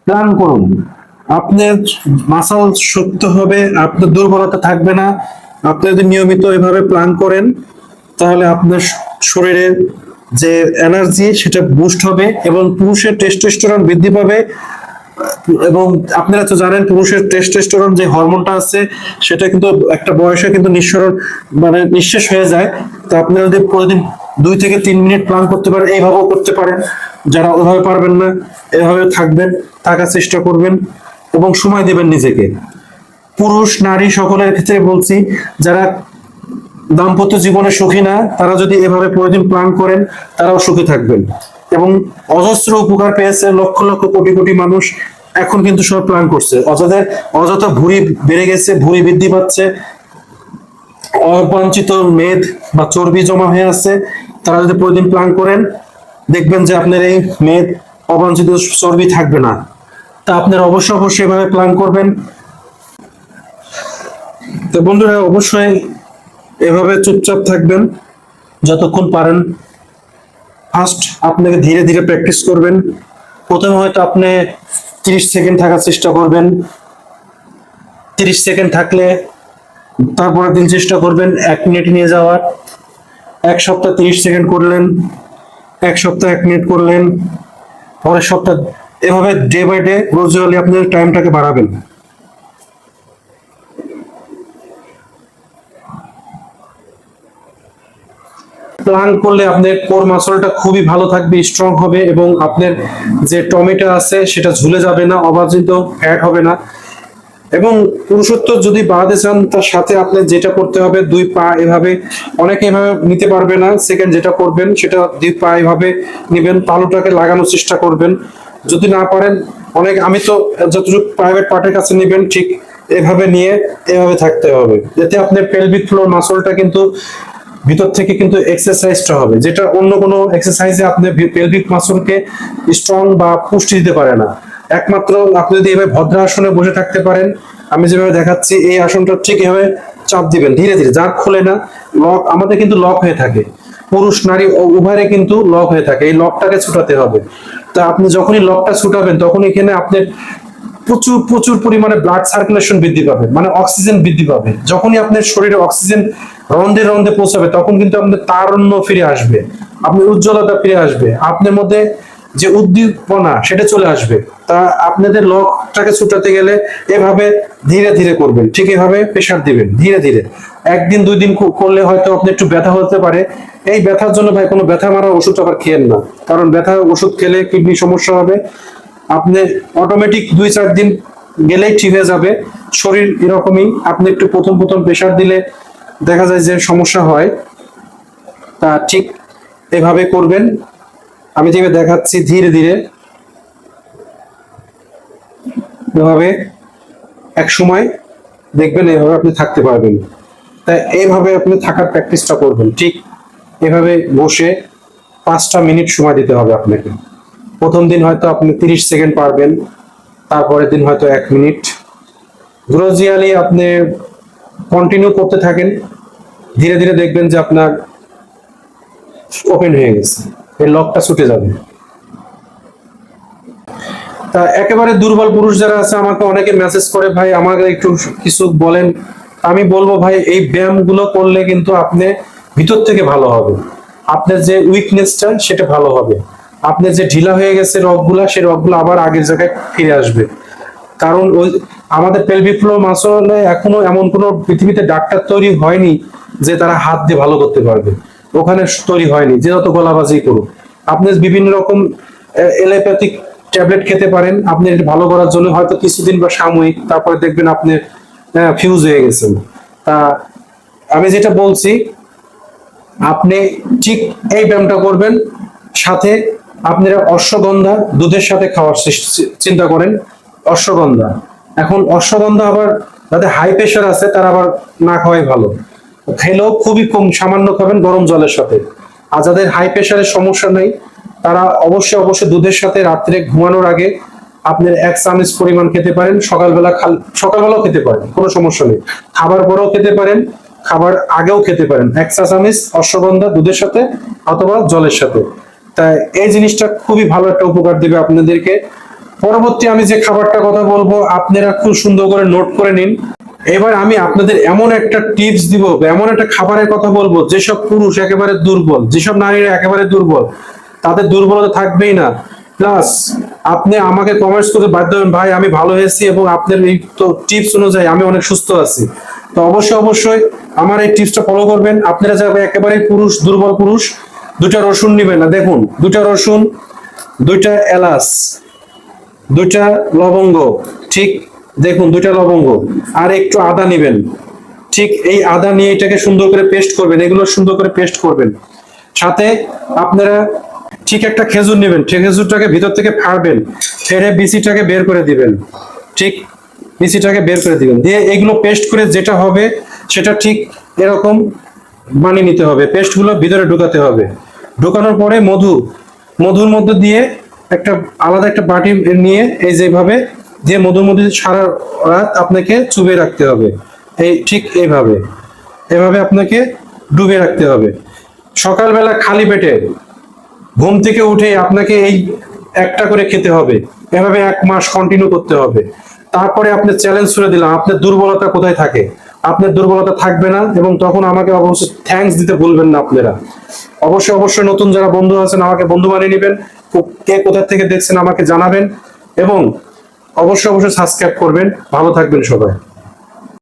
Plan করুন। আপনার muscle শক্ত হবে, আপনার দুর্বলতা থাকবে না। আপনি যদি নিয়মিত এভাবে প্ল্যান করেন তাহলে আপনার শরীরের যে এনার্জি সেটা বুস্ট হবে এবং পুরুষের টেস্টোস্টেরন বৃদ্ধি পাবে। এবং আপনারা তো জানেন পুরুষের টেস্টোস্টেরন যে হরমোনটা আছে সেটা কিন্তু একটা বয়সে কিন্তু নিঃসরণ মানে নিঃশেষ হয়ে যায়। তো আপনারা যদি প্রতিদিন 2 থেকে 3 মিনিট প্ল্যান করতে পারেন, এইভাবেও করতে পারেন। যারা ওইভাবে পারবেন না, এভাবে থাকবেন, থাকার চেষ্টা করবেন এবং সময় দেবেন নিজেকে। পুরুষ নারী সকলের ক্ষেত্রে বলছি, যারা দাম্পত্য জীবনে সুখী না তারা যদি এভাবে প্রতিদিন প্ল্যান করেন তারাও সুখী থাকবেন। এবং অজস্র উপকার পেয়েছে লক্ষ লক্ষ কোটি কোটি মানুষ, এখন কিন্তু সব প্ল্যান করছে। অযথা ভুঁড়ি বেড়ে গেছে, ভুঁড়ি বৃদ্ধি পাচ্ছে, অবাঞ্ছিত মেদ বা চর্বি জমা হয়ে আছে। তারা যদি প্রতিদিন প্ল্যান করেন দেখবেন যে আপনার এই মেদ অবাঞ্ছিত চর্বি থাকবে না। তা আপনারা অবশ্যই অবশ্যই এভাবে প্ল্যান করবেন। তো বন্ধুরা অবশ্যই এভাবে চুপচাপ থাকবেন যতক্ষণ পারেন। ফার্স্ট আপনাকে ধীরে ধীরে প্র্যাকটিস করবেন। প্রথমে হয়তো আপনি 30 সেকেন্ড থাকার চেষ্টা করবেন। 30 সেকেন্ড থাকলে তারপরের দিন চেষ্টা করবেন 1 মিনিট নিয়ে যাওয়ার। 1 সপ্তাহ 30 সেকেন্ড করলেন, 1 সপ্তাহ 1 মিনিট করলেন, পরের সপ্তাহ, এভাবে ডে বাই ডে গ্রাজুয়ালি আপনি টাইমটাকে বাড়াবেন। প্ল্যান করলে আপনার কোর মাসলটা খুবই ভালো থাকবে, স্ট্রং হবে এবং আপনার যে টমেটো আছে সেটা ঝুলে যাবে না, অবাঞ্ছিত ফ্যাট হবে না। এবং পুরুষত্ব যদি বাড়াতে চান তার সাথে আপনি যেটা করতে হবে 2 পা এভাবে, অনেকে এভাবে নিতে পারবে না, সেকেন্ড যেটা করবেন সেটা 2 পা এভাবে নিবেন, তালুটাকে লাগানোর চেষ্টা করবেন। যদি না পারেন অনেক, আমি তো যতটুকু প্রাইভেট পার্টের কাছে নিবেন ঠিক এভাবে নিয়ে এভাবে থাকতে হবে, যাতে আপনার পেলভিক ফ্লোর মাসলটা কিন্তু ভিতর থেকে কিন্তু এক্সারসাইজটা হবে, যেটা অন্য কোনো এক্সারসাইজে আপনি পেলভিক মাসলকে স্ট্রং বা পুষ্টি দিতে পারে না। একমাত্র আপনি যদি এভাবে ভদ্রাসনে বসে থাকতে পারেন, আমি যেভাবে দেখাচ্ছি এই আসনটা ঠিক এভাবে চাপ দিবেন ধীরে ধীরে, যার খোলে না। লক আমাদের কিন্তু লক হয়ে থাকে, পুরুষ নারী উভয়ের কিন্তু লক হয়ে থাকে, এই লকটাকে ছুটাতে হবে। তা আপনি যখনই লকটা ছুটাবেন তখন এখানে আপনার প্রচুর প্রচুর পরিমাণে ব্লাড সার্কুলেশন বৃদ্ধি পাবে, মানে অক্সিজেন বৃদ্ধি পাবে। যখনই আপনার শরীরে অক্সিজেন রন্ধে রন্ধে পৌঁছাবে তখন কিন্তু আপনার তারুণ্য ফিরে আসবে, আপনার উজ্জ্বলতা ফিরে আসবে, আপনার মধ্যে যে উদ্দীপনা সেটা চলে আসবে। তা আপনাদের লকটাকে ছুটাতে গেলে এভাবে ধীরে ধীরে করবেন, ঠিক এভাবে প্রেসার দিবেন ধীরে ধীরে। 1 দিন 2 দিন করলে হয়তো আপনি একটু ব্যথা হতে পারে, এই ব্যথার জন্য ভাই কোনো ব্যথা মারার ওষুধ আবার খেয়েন না, কারণ ব্যথার ওষুধ খেলে কিডনি সমস্যা হবে। আপনি অটোমেটিক 2-4 দিন গেলেই ঠিক হয়ে যাবে। শরীর এরকমই, আপনি একটু প্রথম প্রথম প্রেসার দিলে দেখা যায় যে সমস্যা হয়। তা ঠিক এভাবে করবেন, আমি যেভাবে দেখাচ্ছি ধীরে ধীরে এভাবে, এক সময় দেখবেন এভাবে আপনি থাকতে পারবেন। তাই এইভাবে আপনি থাকার প্র্যাকটিসটা করবেন, ঠিক এভাবে বসে 5টা মিনিট সময় দিতে হবে আপনাকে। প্রথম দিন হয়তো আপনি 30 সেকেন্ড পারবেন, তারপরের দিন হয়তো 1 মিনিট। গ্রাজুয়ালি আপনি কন্টিনিউ করতে থাকেন, ধীরে ধীরে দেখবেন যে আপনার ওপেন হয়ে গেছে, এই লকটা ছুটে যাবে। তা একেবারে দুর্বল পুরুষ যারা আছে আমাকে অনেকে মেসেজ করে, ভাই আমাকে একটু কিছু বলেন। আমি বলবো ভাই এই ব্যায়াম গুলো করলে কিন্তু আপনি ভিতর থেকে ভালো হবে, আপনার যে উইকনেসটা সেটা ভালো হবে, আপনার যে ঢিলা হয়ে গেছে রগগুলা সেই রগগুলো আবার আগের জায়গায় ফিরে আসবে। কারণ ওই আমাদের পেলভিক ফ্লোর মাসলে এখনো এমন কোনো পৃথিবীতে ডাক্তার তৈরি হয়নি যে তারা হাত দিয়ে ভালো করতে পারবে, ওখানে তৈরি হয়নি, যে যত গলাবাজি করুক। আপনি বিভিন্ন রকম এলোপ্যাথিক ট্যাবলেট খেতে পারেন আপনি এটা ভালো করার জন্য, হয়তো কিছুদিন বা সাময়িক, তারপরে দেখবেন আপনি ফিউজ হয়ে গেছেন। তা আমি যেটা বলছি আপনি ঠিক এই ব্যায়ামটা করবেন, সাথে আপনারা অশ্বগন্ধা দুধের সাথে খাওয়ার চিন্তা করেন। অশ্বগন্ধা, এখন অশ্বগন্ধা আবার যাদের হাই প্রেশার আছে তারা আবার না খাওয়াই ভালো, খেলেও খুবই কম, সামান্য খাবেন গরম জলের সাথে। আর যাদের হাই প্রেশারের সমস্যা নেই তারা অবশ্যই অবশ্যই দুধের সাথে রাত্রে ঘুমানোর আগে আপনার 1 চামচ পরিমাণ খেতে পারেন, সকালবেলাও খেতে পারেন, কোনো সমস্যা নেই। খাবার পরেও খেতে পারেন, খাবার আগেও খেতে পারেন 1 চা চামচ অশ্বগন্ধা দুধের সাথে অথবা জলের সাথে। তাই এই জিনিসটা খুবই ভালো একটা উপকার দিবে আপনাদেরকে। পরবর্তী আমি যে খাবারটা কথা বলবো আপনারা খুব সুন্দর করে নোট করে নিন। এবার আমি আপনাদের এমন একটা টিপস দিব, এমন একটা খাবারের কথা বলবো যেসব পুরুষ একেবারে দুর্বল, যেসব নারীরা একেবারে দুর্বল, তাদের দুর্বলতা থাকবেই না। প্লাস আপনি আমাকে কমেন্টস করতে বাধ্য হবেন, ভাই আমি ভালো হয়েছি এবং আপনার এই তো টিপস অনুযায়ী আমি অনেক সুস্থ আছি। তো অবশ্যই অবশ্যই আমার এই টিপসটা ফলো করবেন। আপনারা যাবে একেবারে পুরুষ, দুর্বল পুরুষ, 2টা রসুন নেবেন না, দেখুন 2টা রসুন, 2টা এলাচ, 2টা লবঙ্গ, ঠিক দেখুন 2টা লবঙ্গ, আর একটু আদা নেবেন। ঠিক এই আদা নিয়ে এটাকে সুন্দর করে পেস্ট করবেন, এগুলো সুন্দর করে পেস্ট করবেন। সাথে আপনারা ঠিক একটা খেজুর নেবেন, খেজুরটাকে ভিতর থেকে ফাড়বেন, ফেড়ে বিচিটাকে বের করে দিবেন। ঠিক বিচিটাকে বের করে দিবেন, দিয়ে এগুলো পেস্ট করে যেটা হবে সেটা ঠিক এরকম বানিয়ে নিতে হবে। পেস্টগুলো ভিতরে ঢোকাতে হবে। ঢোকানোর পরে মধুর মধ্যে দিয়ে একটা আলাদা একটা বাটি নিয়ে এই যেভাবে দিয়ে মধুর মধ্যে সারা রাত আপনাকে চুবে রাখতে হবে। এই ঠিক এইভাবে এভাবে আপনাকে ডুবে রাখতে হবে। সকালবেলা খালি পেটে ঘুম থেকে উঠে আপনাকে এই একটা করে খেতে হবে। এভাবে 1 মাস কন্টিনিউ করতে হবে। তারপরে আপনি চ্যালেঞ্জ করে দিলাম, আপনার দুর্বলতা কোথায় থাকে? আপনার দুর্বলতা থাকবে না, এবং তখন আমাকে অবশ্যই থ্যাঙ্কস দিতে ভুলবেন না আপনারা। অবশ্যই অবশ্যই নতুন যারা বন্ধু আছেন আমাকে বন্ধু বানিয়ে নেবেন। কে কোথা থেকে দেখছেন আমাকে জানাবেন, এবং অবশ্যই অবশ্যই সাবস্ক্রাইব করবেন। ভালো থাকবেন সবাই।